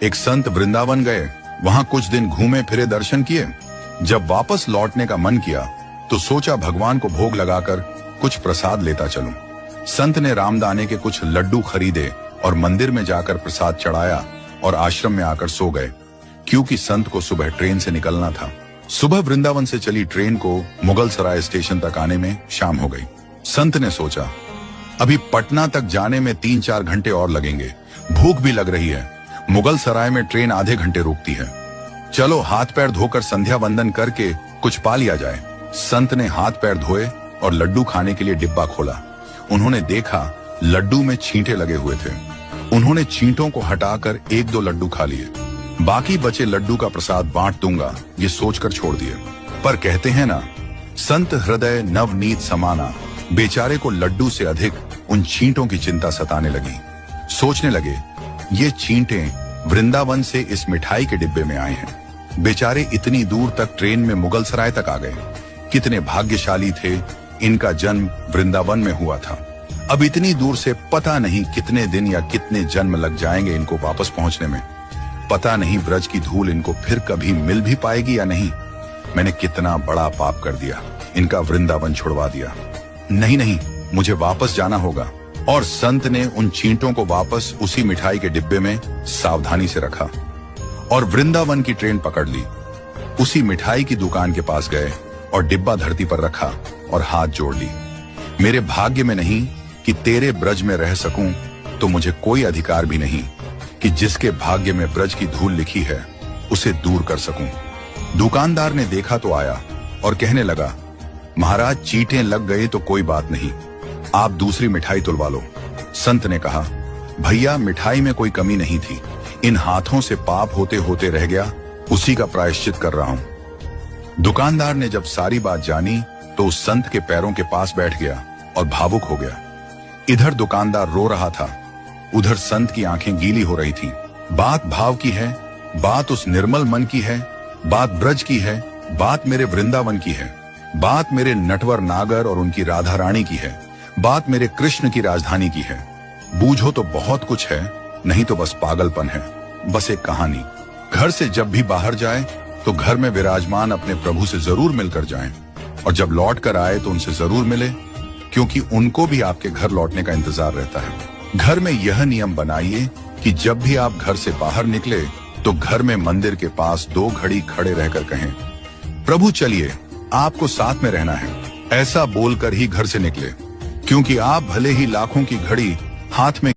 एक संत वृंदावन गए, वहां कुछ दिन घूमे फिरे, दर्शन किए। जब वापस लौटने का मन किया तो सोचा भगवान को भोग लगाकर कुछ प्रसाद लेता चलूं। संत ने रामदाने के कुछ लड्डू खरीदे और मंदिर में जाकर प्रसाद चढ़ाया और आश्रम में आकर सो गए, क्योंकि संत को सुबह ट्रेन से निकलना था। सुबह वृंदावन से चली ट्रेन को मुगल सराय स्टेशन तक आने में शाम हो गई। संत ने सोचा अभी पटना तक जाने में 3-4 घंटे और लगेंगे, भूख भी लग रही है। मुगल सराय में ट्रेन आधे घंटे रुकती है, चलो हाथ पैर धोकर संध्या वंदन करके कुछ पा लिया जाए। संत ने हाथ पैर धोए और लड्डू खाने के लिए डिब्बा खोला। उन्होंने देखा लड्डू में छींटे लगे हुए थे। उन्होंने छींटों को हटाकर 1-2 लड्डू खा लिए। बाकी बचे लड्डू का प्रसाद बांट दूंगा, ये सोचकर छोड़ दिए। पर कहते हैं ना, संत हृदय नवनीत समाना। बेचारे को लड्डू से अधिक उन छींटों की चिंता सताने लगी। सोचने लगे ये छींटे वृंदावन से इस मिठाई के डिब्बे में आए हैं। बेचारे इतनी दूर तक ट्रेन में मुगल सराय तक आ गए। कितने भाग्यशाली थे, इनका जन्म वृंदावन में हुआ था। अब इतनी दूर से पता नहीं कितने दिन या कितने जन्म लग जाएंगे इनको वापस पहुंचने में। पता नहीं ब्रज की धूल इनको फिर कभी मिल भी पाएगी या नहीं। मैंने कितना बड़ा पाप कर दिया, इनका वृंदावन छुड़वा दिया। नहीं, मुझे वापस जाना होगा। और संत ने उन छींटों को वापस उसी मिठाई के डिब्बे में सावधानी से रखा और वृंदावन की ट्रेन पकड़ ली। उसी मिठाई की दुकान के पास गए और डिब्बा धरती पर रखा और हाथ जोड़ ली। मेरे भाग्य में नहीं कि तेरे ब्रज में रह सकूं, तो मुझे कोई अधिकार भी नहीं कि जिसके भाग्य में ब्रज की धूल लिखी है उसे दूर कर सकूं। दुकानदार ने देखा तो आया और कहने लगा, महाराज चींटे लग गए तो कोई बात नहीं, आप दूसरी मिठाई तुलवा लो। संत ने कहा, भैया मिठाई में कोई कमी नहीं थी, इन हाथों से पाप होते होते रह गया, उसी का प्रायश्चित कर रहा हूं। दुकानदार ने जब सारी बात जानी तो उस संत के पैरों के पास बैठ गया और भावुक हो गया। इधर दुकानदार रो रहा था, उधर संत की आंखें गीली हो रही थीं। बात भाव की है, बात उस निर्मल मन की है, बात ब्रज की है, बात मेरे वृंदावन की है, बात मेरे नटवर नागर और उनकी राधा रानी की है, बात मेरे कृष्ण की राजधानी की है। बूझो तो बहुत कुछ है, नहीं तो बस पागलपन है, बस एक कहानी। घर से जब भी बाहर जाए तो घर में विराजमान अपने प्रभु से जरूर मिलकर जाएं, और जब लौट कर आए तो उनसे जरूर मिले, क्योंकि उनको भी आपके घर लौटने का इंतजार रहता है। घर में यह नियम बनाइए कि जब भी आप घर से बाहर निकले तो घर में मंदिर के पास 2 घड़ी खड़े रहकर कहें, प्रभु चलिए आपको साथ में रहना है। ऐसा बोलकर ही घर से निकले, क्योंकि आप भले ही लाखों की घड़ी हाथ में